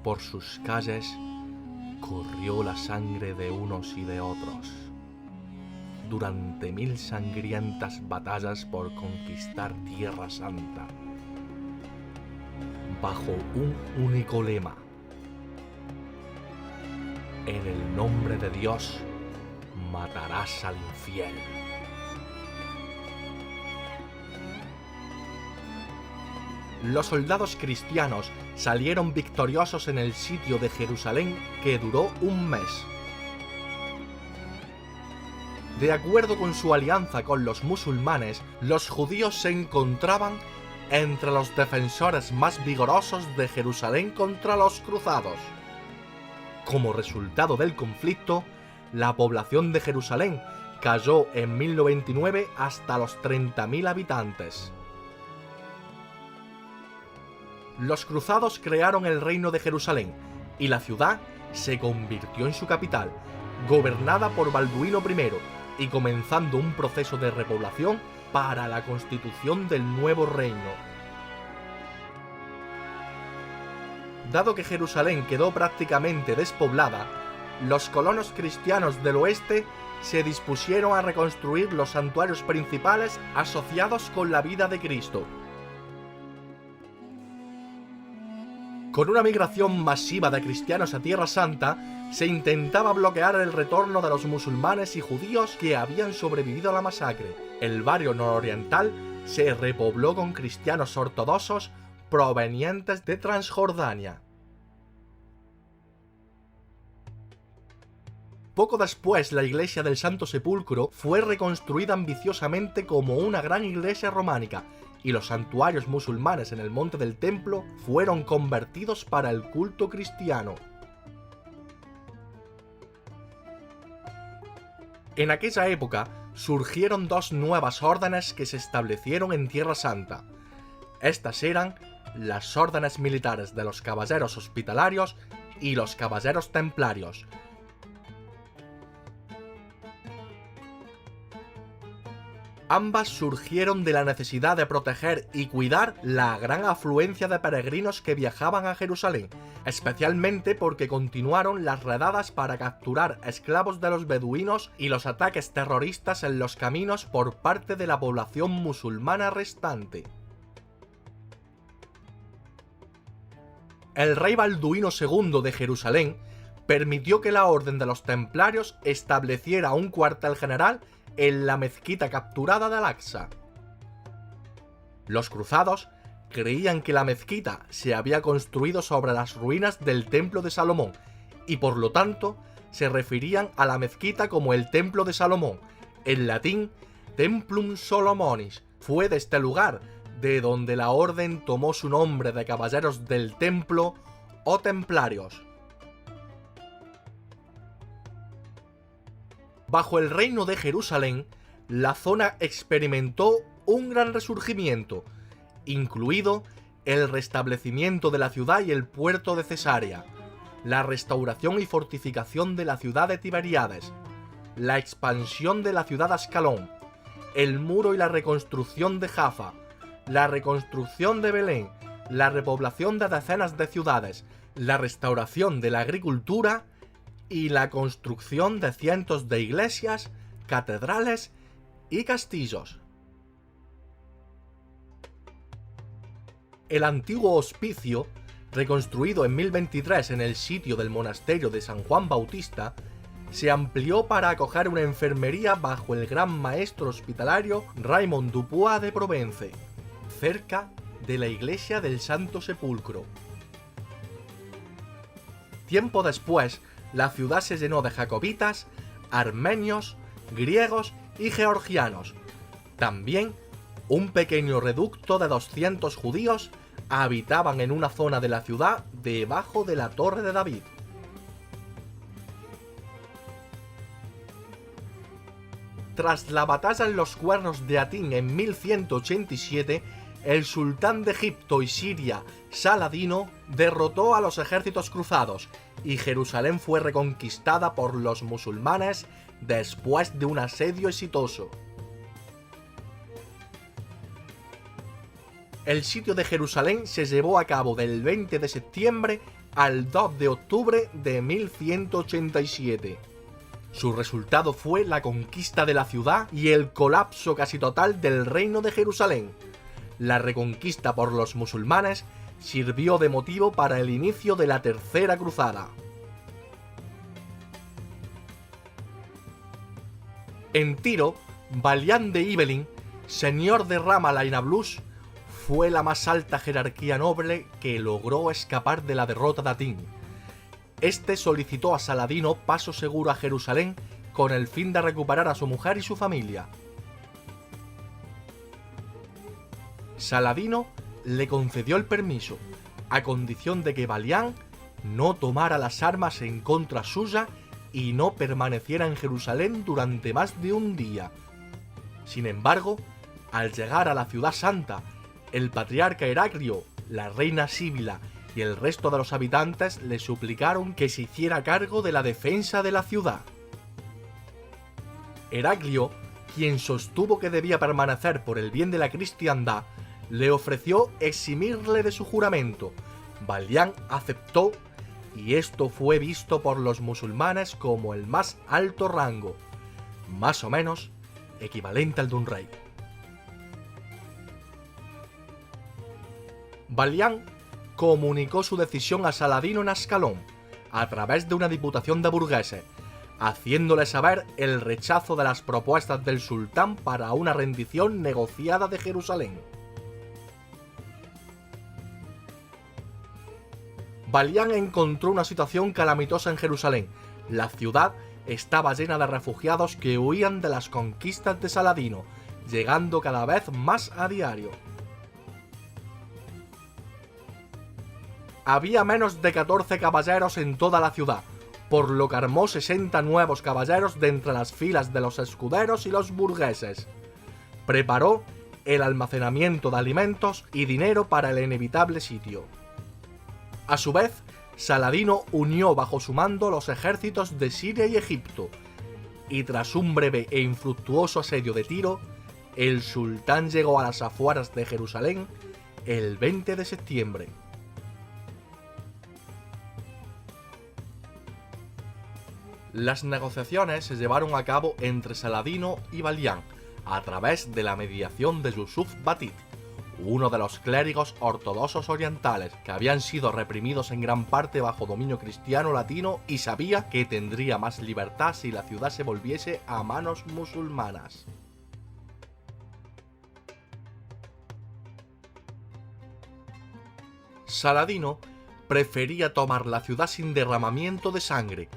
por sus calles corrió la sangre de unos y de otros, durante 1000 sangrientas batallas por conquistar Tierra Santa, bajo un único lema: en el nombre de Dios matarás al infiel. Los soldados cristianos salieron victoriosos en el sitio de Jerusalén, que duró un mes. De acuerdo con su alianza con los musulmanes, los judíos se encontraban entre los defensores más vigorosos de Jerusalén contra los cruzados. Como resultado del conflicto, la población de Jerusalén cayó en 1099 hasta los 30.000 habitantes. Los cruzados crearon el reino de Jerusalén y la ciudad se convirtió en su capital, gobernada por Balduino I, y comenzando un proceso de repoblación para la constitución del nuevo reino. Dado que Jerusalén quedó prácticamente despoblada, los colonos cristianos del oeste se dispusieron a reconstruir los santuarios principales asociados con la vida de Cristo. Con una migración masiva de cristianos a Tierra Santa, se intentaba bloquear el retorno de los musulmanes y judíos que habían sobrevivido a la masacre. El barrio nororiental se repobló con cristianos ortodoxos provenientes de Transjordania. Poco después, la iglesia del Santo Sepulcro fue reconstruida ambiciosamente como una gran iglesia románica, y los santuarios musulmanes en el monte del templo fueron convertidos para el culto cristiano. En aquella época surgieron dos nuevas órdenes que se establecieron en Tierra Santa. Estas eran las órdenes militares de los caballeros hospitalarios y los caballeros templarios. Ambas surgieron de la necesidad de proteger y cuidar la gran afluencia de peregrinos que viajaban a Jerusalén, especialmente porque continuaron las redadas para capturar esclavos de los beduinos y los ataques terroristas en los caminos por parte de la población musulmana restante. El rey Balduino II de Jerusalén permitió que la orden de los templarios estableciera un cuartel general en la mezquita capturada de Al-Aqsa. Los cruzados creían que la mezquita se había construido sobre las ruinas del templo de Salomón y por lo tanto se referían a la mezquita como el templo de Salomón, en latín Templum Solomonis. Fue de este lugar de donde la orden tomó su nombre de caballeros del templo o templarios. Bajo el reino de Jerusalén, la zona experimentó un gran resurgimiento, incluido el restablecimiento de la ciudad y el puerto de Cesarea, la restauración y fortificación de la ciudad de Tiberíades, la expansión de la ciudad de Ascalón, el muro y la reconstrucción de Jaffa, la reconstrucción de Belén, la repoblación de decenas de ciudades, la restauración de la agricultura y la construcción de cientos de iglesias, catedrales y castillos. El antiguo hospicio, reconstruido en 1023 en el sitio del monasterio de San Juan Bautista, se amplió para acoger una enfermería bajo el gran maestro hospitalario Raymond Dupuis de Provence, cerca de la iglesia del Santo Sepulcro. Tiempo después, la ciudad se llenó de jacobitas, armenios, griegos y georgianos. También un pequeño reducto de 200 judíos habitaban en una zona de la ciudad debajo de la Torre de David. Tras la batalla en los Cuernos de Atín en 1187, el sultán de Egipto y Siria, Saladino, derrotó a los ejércitos cruzados y Jerusalén fue reconquistada por los musulmanes después de un asedio exitoso. El sitio de Jerusalén se llevó a cabo del 20 de septiembre al 2 de octubre de 1187. Su resultado fue la conquista de la ciudad y el colapso casi total del reino de Jerusalén. La reconquista por los musulmanes sirvió de motivo para el inicio de la Tercera Cruzada. En Tiro, Balián de Ibelín, señor de Ramala y Nablus, fue la más alta jerarquía noble que logró escapar de la derrota de Atín. Este solicitó a Saladino paso seguro a Jerusalén con el fin de recuperar a su mujer y su familia. Saladino le concedió el permiso, a condición de que Balián no tomara las armas en contra suya y no permaneciera en Jerusalén durante más de un día. Sin embargo, al llegar a la ciudad santa, el patriarca Heraclio, la reina Síbila y el resto de los habitantes le suplicaron que se hiciera cargo de la defensa de la ciudad. Heraclio, quien sostuvo que debía permanecer por el bien de la cristiandad, le ofreció eximirle de su juramento. Balián aceptó y esto fue visto por los musulmanes como el más alto rango, más o menos equivalente al de un rey. Balián comunicó su decisión a Saladino en Ascalón, a través de una diputación de burgueses, haciéndole saber el rechazo de las propuestas del sultán para una rendición negociada de Jerusalén. Balián encontró una situación calamitosa en Jerusalén. La ciudad estaba llena de refugiados que huían de las conquistas de Saladino, llegando cada vez más a diario. Había menos de 14 caballeros en toda la ciudad, por lo que armó 60 nuevos caballeros de entre las filas de los escuderos y los burgueses. Preparó el almacenamiento de alimentos y dinero para el inevitable sitio. A su vez, Saladino unió bajo su mando los ejércitos de Siria y Egipto, y tras un breve e infructuoso asedio de Tiro, el sultán llegó a las afueras de Jerusalén el 20 de septiembre. Las negociaciones se llevaron a cabo entre Saladino y Balián, a través de la mediación de Yusuf Batit, uno de los clérigos ortodoxos orientales que habían sido reprimidos en gran parte bajo dominio cristiano latino y sabía que tendría más libertad si la ciudad se volviese a manos musulmanas. Saladino prefería tomar la ciudad sin derramamiento de sangre,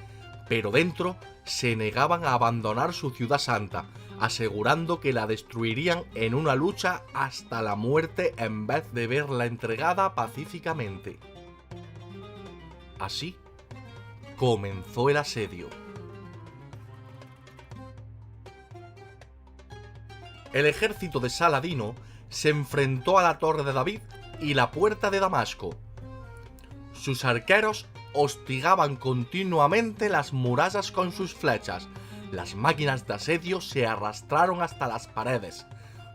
pero dentro se negaban a abandonar su ciudad santa, asegurando que la destruirían en una lucha hasta la muerte en vez de verla entregada pacíficamente. Así comenzó el asedio. El ejército de Saladino se enfrentó a la Torre de David y la Puerta de Damasco. Sus arqueros hostigaban continuamente las murallas con sus flechas. Las máquinas de asedio se arrastraron hasta las paredes,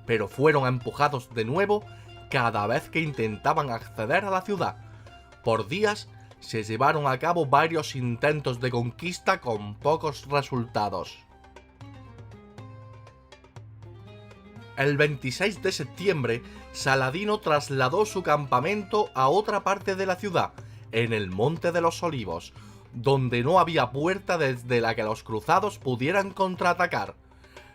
pero fueron empujados de nuevo cada vez que intentaban acceder a la ciudad. Por días se llevaron a cabo varios intentos de conquista con pocos resultados. El 26 de septiembre, Saladino trasladó su campamento a otra parte de la ciudad, en el Monte de los Olivos, donde no había puerta desde la que los cruzados pudieran contraatacar.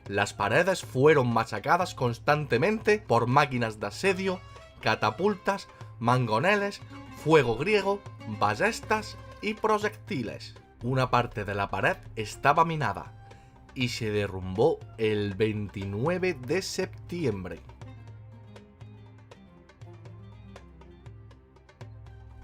Las paredes fueron machacadas constantemente por máquinas de asedio, catapultas, mangoneles, fuego griego, ballestas y proyectiles. Una parte de la pared estaba minada y se derrumbó el 29 de septiembre.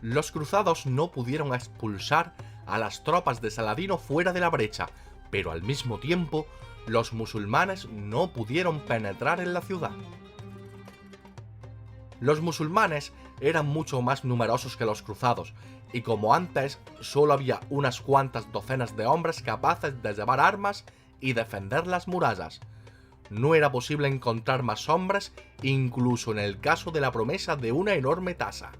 Los cruzados no pudieron expulsar a las tropas de Saladino fuera de la brecha, pero al mismo tiempo los musulmanes no pudieron penetrar en la ciudad. Los musulmanes eran mucho más numerosos que los cruzados, y como antes solo había unas cuantas docenas de hombres capaces de llevar armas y defender las murallas. No era posible encontrar más hombres, incluso en el caso de la promesa de una enorme tasa.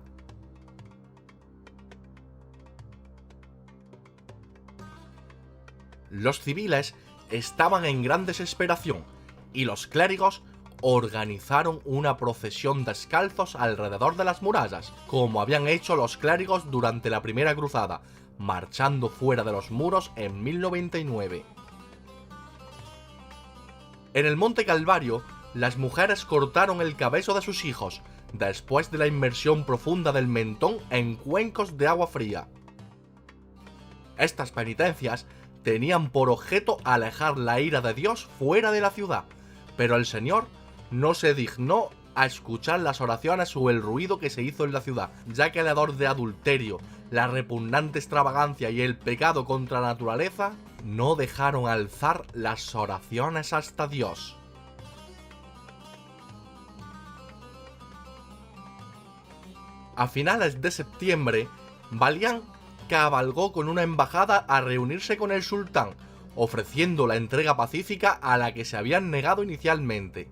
Los civiles estaban en gran desesperación y los clérigos organizaron una procesión descalzos alrededor de las murallas, como habían hecho los clérigos durante la primera cruzada, marchando fuera de los muros en 1099. En el Monte Calvario, las mujeres cortaron el cabello de sus hijos, después de la inmersión profunda del mentón en cuencos de agua fría. Estas penitencias tenían por objeto alejar la ira de Dios fuera de la ciudad, pero el Señor no se dignó a escuchar las oraciones o el ruido que se hizo en la ciudad, ya que el hedor de adulterio, la repugnante extravagancia y el pecado contra la naturaleza no dejaron alzar las oraciones hasta Dios. A finales de septiembre, Balián cabalgó con una embajada a reunirse con el sultán, ofreciendo la entrega pacífica a la que se habían negado inicialmente.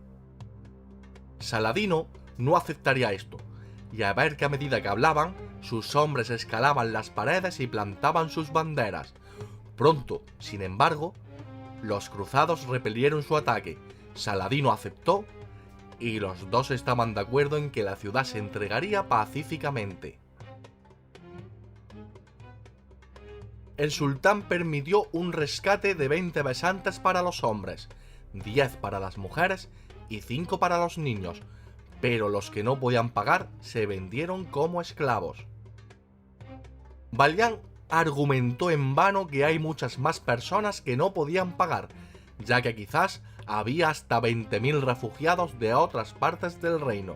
Saladino no aceptaría esto, y a ver que a medida que hablaban, sus hombres escalaban las paredes y plantaban sus banderas. Pronto, sin embargo, los cruzados repelieron su ataque, Saladino aceptó, y los dos estaban de acuerdo en que la ciudad se entregaría pacíficamente. El sultán permitió un rescate de 20 besantes para los hombres, 10 para las mujeres y 5 para los niños, pero los que no podían pagar se vendieron como esclavos. Balián argumentó en vano que hay muchas más personas que no podían pagar, ya que quizás había hasta 20.000 refugiados de otras partes del reino.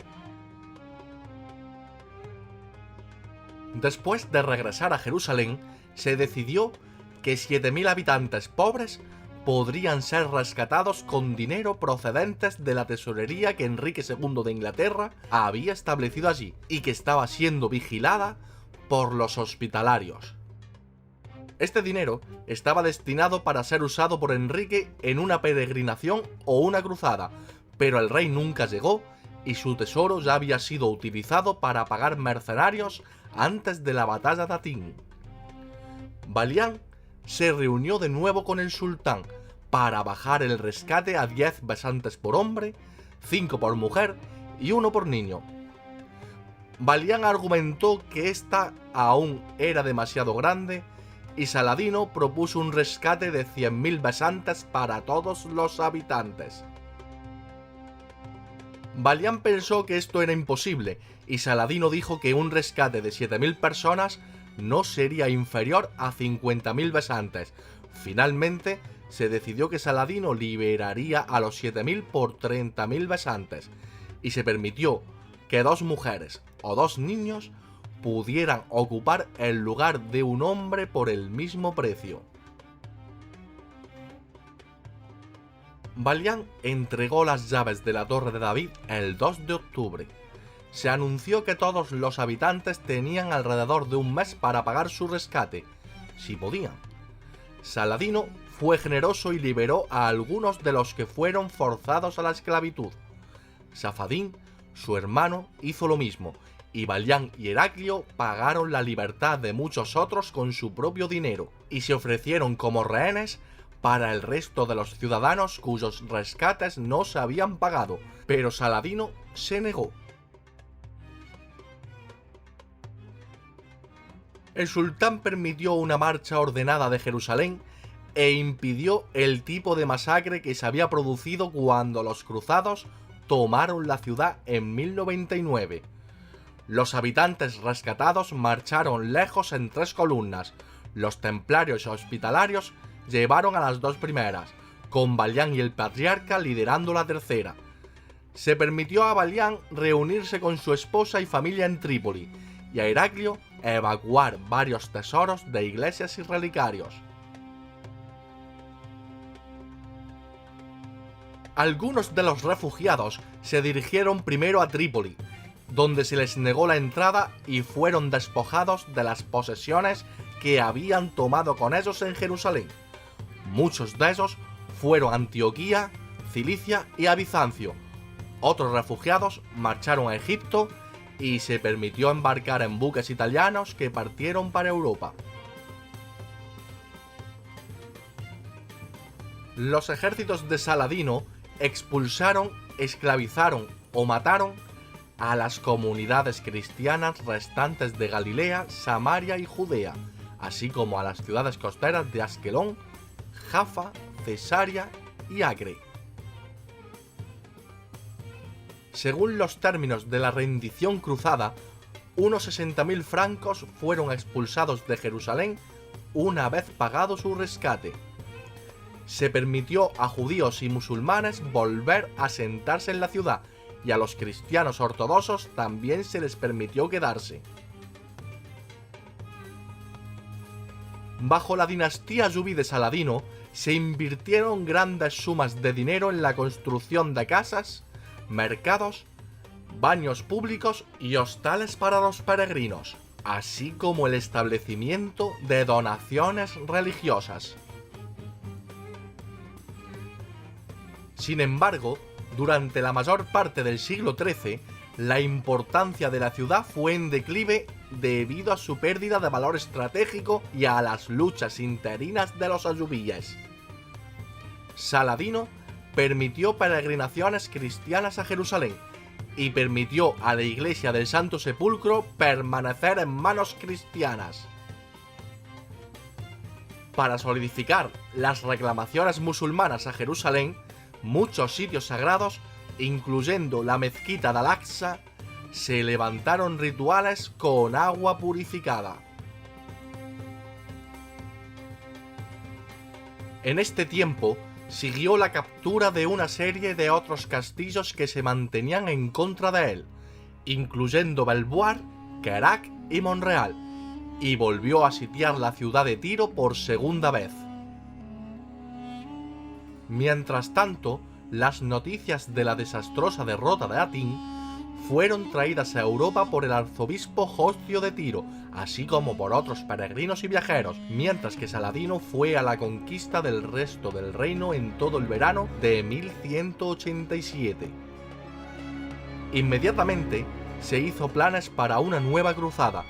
Después de regresar a Jerusalén, se decidió que 7.000 habitantes pobres podrían ser rescatados con dinero procedentes de la tesorería que Enrique II de Inglaterra había establecido allí y que estaba siendo vigilada por los hospitalarios. Este dinero estaba destinado para ser usado por Enrique en una peregrinación o una cruzada, pero el rey nunca llegó y su tesoro ya había sido utilizado para pagar mercenarios antes de la batalla de Hattin. Balián se reunió de nuevo con el sultán para bajar el rescate a 10 besantes por hombre, 5 por mujer y 1 por niño. Balián argumentó que esta aún era demasiado grande y Saladino propuso un rescate de 100.000 besantes para todos los habitantes. Balián pensó que esto era imposible y Saladino dijo que un rescate de 7.000 personas no sería inferior a 50.000 besantes. Finalmente, se decidió que Saladino liberaría a los 7.000 por 30.000 besantes y se permitió que 2 mujeres o 2 niños pudieran ocupar el lugar de un hombre por el mismo precio. Balián entregó las llaves de la Torre de David el 2 de octubre. Se anunció que todos los habitantes tenían alrededor de un mes para pagar su rescate, si podían. Saladino fue generoso y liberó a algunos de los que fueron forzados a la esclavitud. Safadín, su hermano, hizo lo mismo, y Balián y Heraclio pagaron la libertad de muchos otros con su propio dinero, y se ofrecieron como rehenes para el resto de los ciudadanos cuyos rescates no se habían pagado, pero Saladino se negó. El sultán permitió una marcha ordenada de Jerusalén e impidió el tipo de masacre que se había producido cuando los cruzados tomaron la ciudad en 1099. Los habitantes rescatados marcharon lejos en 3 columnas. Los templarios y hospitalarios llevaron a las 2 primeras, con Balián y el patriarca liderando la tercera. Se permitió a Balián reunirse con su esposa y familia en Trípoli, y a Heraclio evacuar varios tesoros de iglesias y relicarios. Algunos de los refugiados se dirigieron primero a Trípoli, donde se les negó la entrada y fueron despojados de las posesiones que habían tomado con ellos en Jerusalén. Muchos de ellos fueron a Antioquía, Cilicia y a Bizancio. Otros refugiados marcharon a Egipto y se permitió embarcar en buques italianos que partieron para Europa. Los ejércitos de Saladino expulsaron, esclavizaron o mataron a las comunidades cristianas restantes de Galilea, Samaria y Judea, así como a las ciudades costeras de Asquelón, Jaffa, Cesarea y Acre. Según los términos de la rendición cruzada, unos 60.000 francos fueron expulsados de Jerusalén una vez pagado su rescate. Se permitió a judíos y musulmanes volver a asentarse en la ciudad, y a los cristianos ortodoxos también se les permitió quedarse. Bajo la dinastía ayubí de Saladino, se invirtieron grandes sumas de dinero en la construcción de casas, mercados, baños públicos y hostales para los peregrinos, así como el establecimiento de donaciones religiosas. Sin embargo, durante la mayor parte del siglo XIII, la importancia de la ciudad fue en declive debido a su pérdida de valor estratégico y a las luchas interinas de los ayubíes. Saladino permitió peregrinaciones cristianas a Jerusalén y permitió a la Iglesia del Santo Sepulcro permanecer en manos cristianas. Para solidificar las reclamaciones musulmanas a Jerusalén, muchos sitios sagrados, incluyendo la mezquita de Al-Aqsa, se levantaron rituales con agua purificada. En este tiempo, siguió la captura de una serie de otros castillos que se mantenían en contra de él, incluyendo Belvoir, Querach y Monreal, y volvió a sitiar la ciudad de Tiro por segunda vez. Mientras tanto, las noticias de la desastrosa derrota de Hattin fueron traídas a Europa por el arzobispo Joscio de Tiro, así como por otros peregrinos y viajeros, mientras que Saladino fue a la conquista del resto del reino en todo el verano de 1187. Inmediatamente se hizo planes para una nueva cruzada.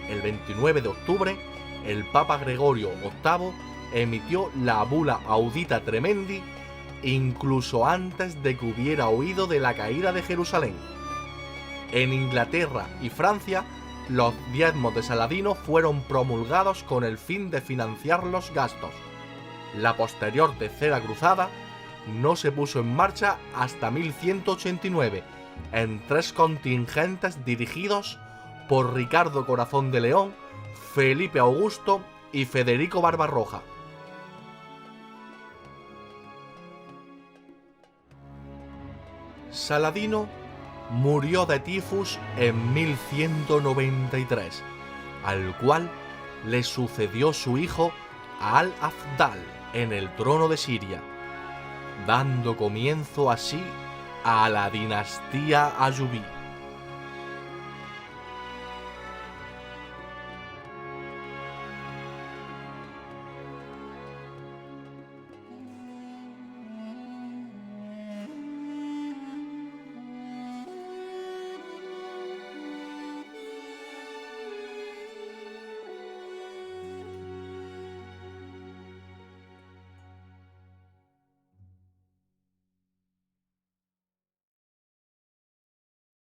El 29 de octubre, el Papa Gregorio VIII emitió la bula Audita Tremendi, incluso antes de que hubiera oído de la caída de Jerusalén. En Inglaterra y Francia, los diezmos de Saladino fueron promulgados con el fin de financiar los gastos. La posterior Tercera Cruzada no se puso en marcha hasta 1189, en 3 contingentes dirigidos por Ricardo Corazón de León, Felipe Augusto y Federico Barbarroja. Saladino murió de tifus en 1193, al cual le sucedió su hijo Al-Afdal en el trono de Siria, dando comienzo así a la dinastía ayubí.